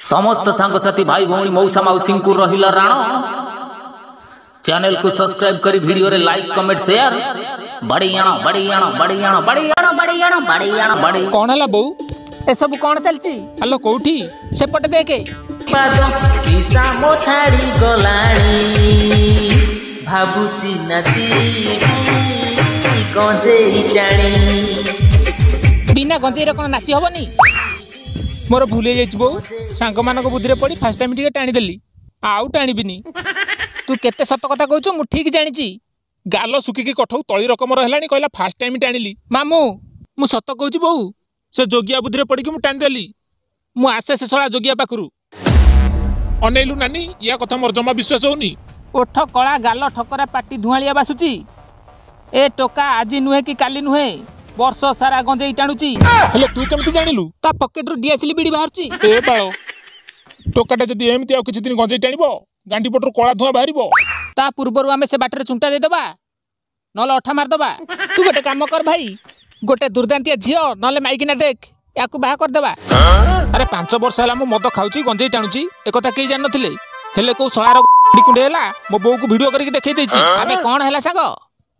समस्त सांगसाथी भाई भौणी मौसा मौसी को रहिला राण चैनल को सब्सक्राइब करी वीडियो रे लाइक कमेंट शेयर बढ़ियाणा बढ़ियाणा बढ़ियाणा बढ़ियाणा बढ़ियाणा बढ़ियाणा बढ़ी कौन हला बो ए सब कौन चलची हेलो कोठी सेपटे देखे बाजो किसा मो छाड़ी गलाणी भाबुची नाची गंजेई टाणी बिना गंजेई रे कोन नाची होबनी मोर भूले जाइछ बो सांग मानक बुद्धि रे पड़ी फर्स्ट टाइम टिके टाणी देली आउ टाणीबिनी तू केते सत कथा कहू मु ठीक जानिची गाल सुखिकी कठौ तळी रकमर हेलानी कहला फर्स्ट टाइम टाणीली मामू मु सत कहूची बो से जोगिया बुद्धि रे पड़ी कि मु टाणी देली मु आसे से सळा जोगिया पाखरु अनेलु नानी या कथा मोर जमा विश्वास होनी ओठ कला गाल ठकरा पाटी धुआलिया बासुची ए टोका आज नुहे कि काली नुहे वर्ष सारा गंजेई टाणुची हेले तू केमति जानिलु ता पॉकेट रु डीएसएल बीडी बाहरची ए बाळो टोकाटा जदी एमति आ किछि दिन गंजेई टाणिबो गांडी पटरु कळा धुआ बाहरिबो ता पूर्वरु आमे से बाटरे चुंटा दे दबा नले अठा मार दबा तू गोटे काम कर भाई गोटे दुर्दांतिया झियो नले माइकिना देख याकू बाहा कर दबा अरे 5 वर्ष हला मु मद खाउची गंजेई टाणुची एकता केई जान नथिले हेले को सळार कुंडे हला मो बो को वीडियो करके देखै देछि आबे कोन हला सागो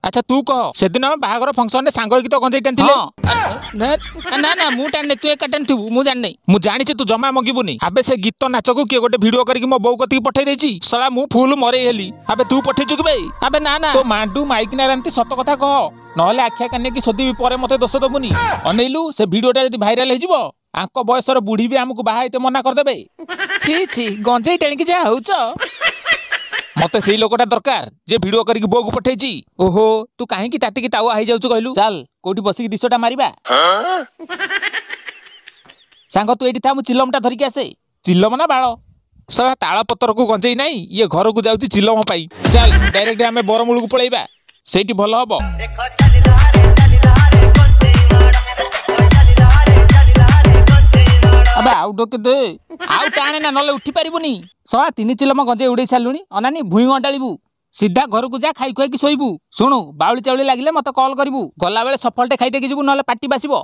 अच्छा तू कह से दिन हम बाहागर फंक्शन रे सांग होई तो गंजेई टाणथिले ना ना मु टान तू एक टान थिबु मु जान नै मु जानि छ तू जमा मंगिबुनी आबे से गीत नाच को के गोटे वीडियो करके मो बो कति पठै देछि सला मु फुल मरे हेली आबे तू पठै छु कि बे आबे ना ना तो मांडू माइक ना रंती सत कथा कह नहले आख्या कन्ने की सोदी परे मते दोष दबुनी अनेलु से वीडियोटा यदि वायरल हे जिवो आंको बयसर बुढ़ी भी हमको बाहा हेते मना कर देबे छी छी गंजेई टाणी कि जा होउछ मते सेई लोकटा दरकार जे वीडियो करके बो को पठैची ओहो तू काहे की ताटी की तावा आइ जाउछु कहलु चल कोठी बसी की दिसटा मारिबा सांग तू एठी था मु चिलमटा धरि के आसे चिल्लम ना बाळ सला ताळ पत्तर को गंजेई नाही ये घर को जाउची चिल्लम पाई चल डायरेक्ट हमें बरमूल को पळेबा सेठी भलो हबो अबे आउट के दे आउट आने ना नले उठी परिबुनी सळा तीन चिलम गंजे उडै सालुनी अनानी भुई गंडाळीबू सीधा घर को जा खाई खाई की सोइबू सुनु बाउली चाउली लागिले मते कॉल करिवू गला बेले सफलटे खाई देकी जिवू नले पार्टी बासिबो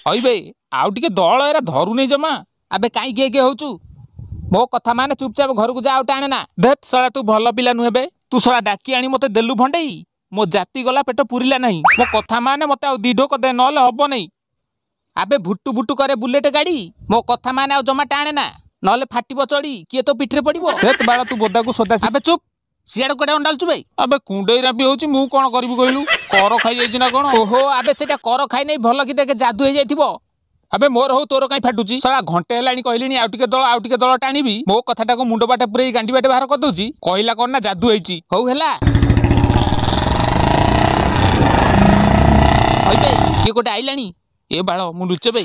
हईबे आउ टिके दळ एरा धरु नै जमा अबे काई के होचू मो कथा माने चुपचाप घर को जा आउट आने ना देख सळा तू भलो पिला नु हेबे तू सळा डाकी आनी मते देलु भंडेई मो जाति गला पेट पुरिला नाही मो कथा माने मते आ दीढो क दे नले हबो नै आबे भुट्टू भुट्टू करे बुलेट गाड़ी मो कथा माने आ जमा टाणे ना नले फाटिबो चढ़ी किए तो पिठरे पड़िबो देख बाळा तू बोदा को सदा आबे चुप सियाड़ कोडे अंडालचु बे अबे कुंडेई रापी होची मु कोन करबी कहलु कर खाई जाईची ना कोन ओहो आबे सेटा कर खाई नै भलो कि देखे जादू हे जाइथिबो अबे मोर हो तोर काई फाटुची साला घंटे हेलानी कहलिनी आउ टिके दळ टाणीबी मो कथाटा को मुंडो बाटे पुरै गांडी बाटे बाहर कर दउची कहला कोन ना जादू हेची हौ हेला हइबे के कोटे आइलानी ए बाळ मु लुचबे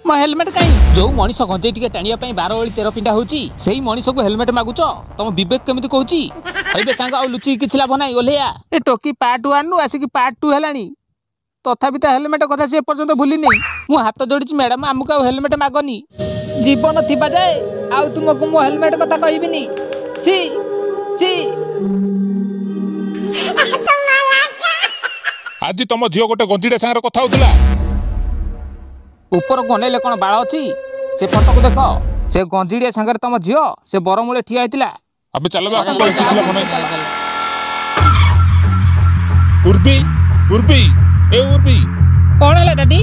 मो हेलमेट काई जो मनीष गंजेई टिके टाणिया पई 12 ओली 13 पिंडा होची सेही मनीष को हेलमेट मागुच तम विवेक केमिति कहूची हइबे सांग आ लुची किछि लाभ नाही ओलेया ए टोकी पार्ट 1 नु आसी की पार्ट 2 हेलानी तथापि ता हेलमेट कथा से पर्यंत भूली नै मु हाथ जोडीची मैडम हमका हेलमेट मागनी जीवन थिबा जाए आ तुमको मो हेलमेट कथा कहबिनी छी छी आज तुम झियो गोटे गंजीडा संगे कथा होतला ऊपर को अनेले कोन बाळ अछि से फोटो को देखो से गंजीडिया संगे तुम झियो से बरमूले ठिया हेतिला अबे चल बे आपन किछला कोन उर्बी उर्बी ए उर्बी कोन हला दादी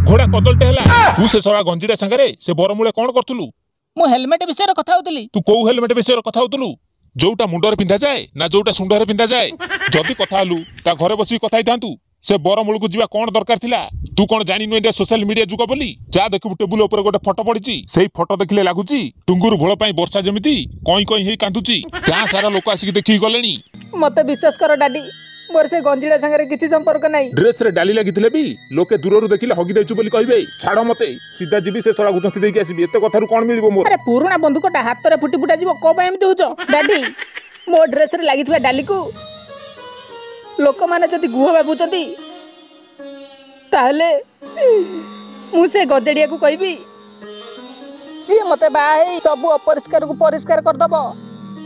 घोड़ा कदलटे हला तू से सरा गंजीडा संगे से बरमूले कोन करथुलु मु हेलमेट विषय रे कथा होतली तू को हेलमेट विषय रे कथा होतलु जोटा मुंडर पिंधा जाए ना जोटा सुंडर पिंधा जाए जदी कथा हलु ता घरे बसी कथा हितांतु से बरमूल को जीवा कोन दरकार थिला तू कोन जानि नु इंडिया सोशल मीडिया जुग बोली जा देखु टेबुल ऊपर गोटे फोटो पड़ीची सेही फोटो देखिले लागुची टुंगुर भोळ पई वर्षा जेमिति कोई कोई हेई कांदुची क्या सारा लोक आसी देखि गलेनी मते विश्वास करो दादी मोर से गंजीडा संगे किछि संपर्क नाही ड्रेस रे डाली लागिथिले भी लोके दूररु देखिले हगी देचु बोली कहबे छाड़ो मते सीधा जीबी से सरा गुथंती देकी आसीबी एते कथारु कोन मिलिबो मोर अरे पुराना बंदूकटा हाथ रे फुटी फुटा जीवो को एमति होचो दादी मो ड्रेस रे लागिथला डाली को लोक माने जदी गुह बाबुचंती ताहले मु से गजड़िया को कहबी जी मते बाहे सब अपरिष्कार को परिष्कार कर दबो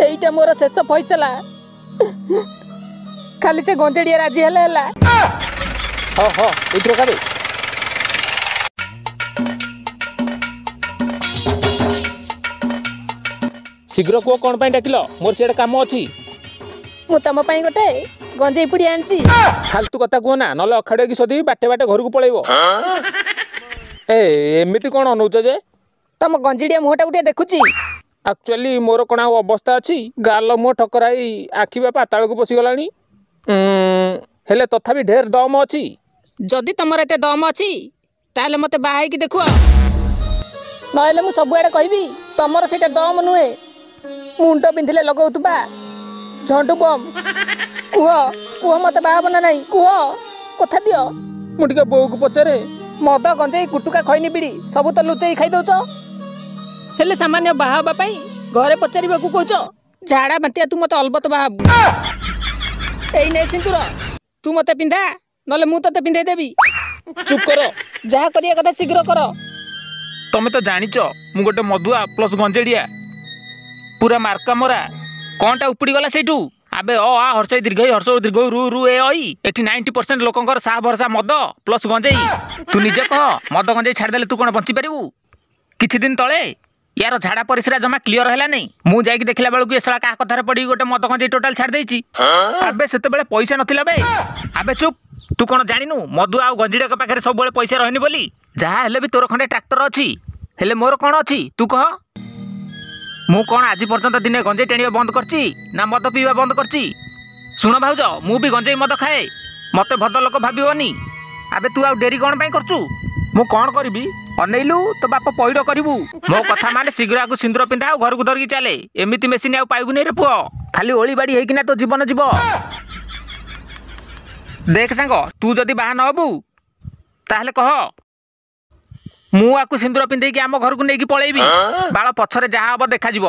एइटा मोर शेष फैसला ଖାଲି ସେ ଗଞ୍ଜେଡ଼ିଆ ରାଜି ହେଲେ ହେଲା। ହଁ ଏଇଥିର କାବେ ଶୀଘ୍ର କୁହ କ'ଣ ପାଇଁ ଡାକିଲ? ମୋର ସିଆଡ଼େ କାମ ଅଛି। ମୁଁ ତମ ପାଇଁ ଗୋଟେ ଗଞ୍ଜେଇ ପୁଡ଼ି ଆଣିଛି। ଫାଲତୁ କଥା କୁହ ନା, ନହେଲେ ଅଖାଡ଼ିଆ କି ସଦେଇ ବାଟେ ବାଟେ ଘରକୁ ପଳେଇବ। ଏମିତି କ'ଣ ଅନଉଛ ଯେ? ତମ ଗଞ୍ଜେଡ଼ିଆ ମୁହଁଟାକୁ ଟିକେ ଦେଖୁଛି। ଆକ୍ଚୁଆଲି ମୋର କ'ଣ ଆଉ ଅବସ୍ଥା ଅଛି? ଗାଲ ମୁହଁ ଠକରା ହେଇ ଆଖି ବା ପାତାଳକୁ ପଶିଗଲାଣି। ହେଲେ ତଥାପି ଢେର ଦମ ଅଛି। ଯଦି ତମର ଏତେ ଦମ ଅଛି ତାହେଲେ ମତେ ବାହା ହେଇକି ଦେଖୁଅ, ନହେଲେ ମୁଁ ସବୁଆଡ଼େ କହିବି ତମର ସେଇଟା ଦମ ନୁହେଁ, ମୁଣ୍ଡ ପିନ୍ଧିଲେ ଲଗଉଥିବା ଝଣ୍ଡୁ ବମ୍। କୁହ ମତେ ବାହା ହବ ନା ନାହିଁ? କୁହ, କଥା ଦିଅ। ମୁଁ ଟିକେ ବୋଉକୁ ପଚାରେ। ମଦ ଗଞ୍ଜେଇ ଗୁଟୁକା ଖଇନି ବିଡ଼ି ସବୁ ତ ଲୁଚେଇ ଖାଇଦଉଛ, ହେଲେ ସାମାନ୍ୟ ବାହା ହେବା ପାଇଁ ଘରେ ପଚାରିବାକୁ କହୁଛ? ଝାଡ଼ା ବାନ୍ତିଆ ତୁ ମତେ ଅଲବତ ବାହା ହବୁ। ଏଇ ନେ ସିନ୍ଦୁର, ତୁ ମତେ ପିନ୍ଧା, ନହେଲେ ମୁଁ ତତେ ପିନ୍ଧେଇ ଦେବି। ଚୁପ୍ କର। ଯାହା କରିବା କଥା ଶୀଘ୍ର କର। ତମେ ତ ଜାଣିଛ ମୁଁ ଗୋଟେ ମଧୁଆ ପ୍ଲସ୍ ଗଞ୍ଜେଡ଼ିଆ, ପୁରା ମାର୍କା ମରା। କ'ଣଟା ଉପୁଡ଼ି ଗଲା ସେଇଠୁ? ଆବେ ଆ ହର୍ଷଇ ଦୀର୍ଘଇ ହର୍ଷ ଦୀର୍ଘ ରୁ ରୁ ଏ ଅଇ। ଏଠି 90% ଲୋକଙ୍କର ସାହା ଭରସା ମଦ ପ୍ଲସ୍ ଗଞ୍ଜେଇ। ତୁ ନିଜେ କହ, ମଦ ଗଞ୍ଜେଇ ଛାଡ଼ିଦେଲେ ତୁ କ'ଣ ବଞ୍ଚିପାରିବୁ? କିଛି ଦିନ ତଳେ ୟାର ଝାଡ଼ା ପରିସ୍ରା ଜମା କ୍ଲିୟର ହେଲାନି। ମୁଁ ଯାଇକି ଦେଖିଲା ବେଳକୁ ଏ ଶଳା କାହା କଥାରେ ପଡ଼ିକି ଗୋଟେ ମଦ ଗଞ୍ଜେଇ ଟୋଟାଲ ଛାଡ଼ି ଦେଇଛି। ଆବେ ସେତେବେଳେ ପଇସା ନଥିଲା ବେ। ଆବେ ଚୁପ୍, ତୁ କ'ଣ ଜାଣିନୁ ମଧୁ ଆଉ ଗଞ୍ଜେଡ଼ିଙ୍କ ପାଖରେ ସବୁବେଳେ ପଇସା ରହେନି ବୋଲି? ଯାହା ହେଲେ ବି ତୋର ଖଣ୍ଡେ ଟ୍ରାକ୍ଟର ଅଛି, ହେଲେ ମୋର କ'ଣ ଅଛି ତୁ କହ? ମୁଁ କ'ଣ ଆଜି ପର୍ଯ୍ୟନ୍ତ ଦିନେ ଗଞ୍ଜେଇ ଟାଣିବା ବନ୍ଦ କରିଛି ନା ମଦ ପିଇବା ବନ୍ଦ କରିଛି? ଶୁଣ ଭାଉଜ, ମୁଁ ବି ଗଞ୍ଜେଇ ମଦ ଖାଏ, ମତେ ଭଦ୍ର ଲୋକ ଭାବିବନି। ଆବେ ତୁ ଆଉ ଡେରି କ'ଣ ପାଇଁ କରୁଛୁ? ମୁଁ କ'ଣ କରିବି? ଅନେଇଲୁ ତୋ ବାପ ପଇଡ଼ କରିବୁ। ମୋ କଥା ମାନେ ଶୀଘ୍ର ଆକୁ ସିନ୍ଦୁର ପିନ୍ଧା ଆଉ ଘରକୁ ଧରିକି ଚାଲେ। ଏମିତି ମେସିନ୍ ଆଉ ପାଇବୁନି ରେ ପୁଅ, ଖାଲି ଓଳି ବାଡ଼ି ହେଇକିନା ତୋ ଜୀବନ ଯିବ। ଦେଖ ସାଙ୍ଗ, ତୁ ଯଦି ବାହା ନ ହବୁ ତାହେଲେ କହ, ମୁଁ ଆକୁ ସିନ୍ଦୁର ପିନ୍ଧେଇକି ଆମ ଘରକୁ ନେଇକି ପଳେଇବି। ବାଳ ପଛରେ ଯାହା ହବ ଦେଖାଯିବ।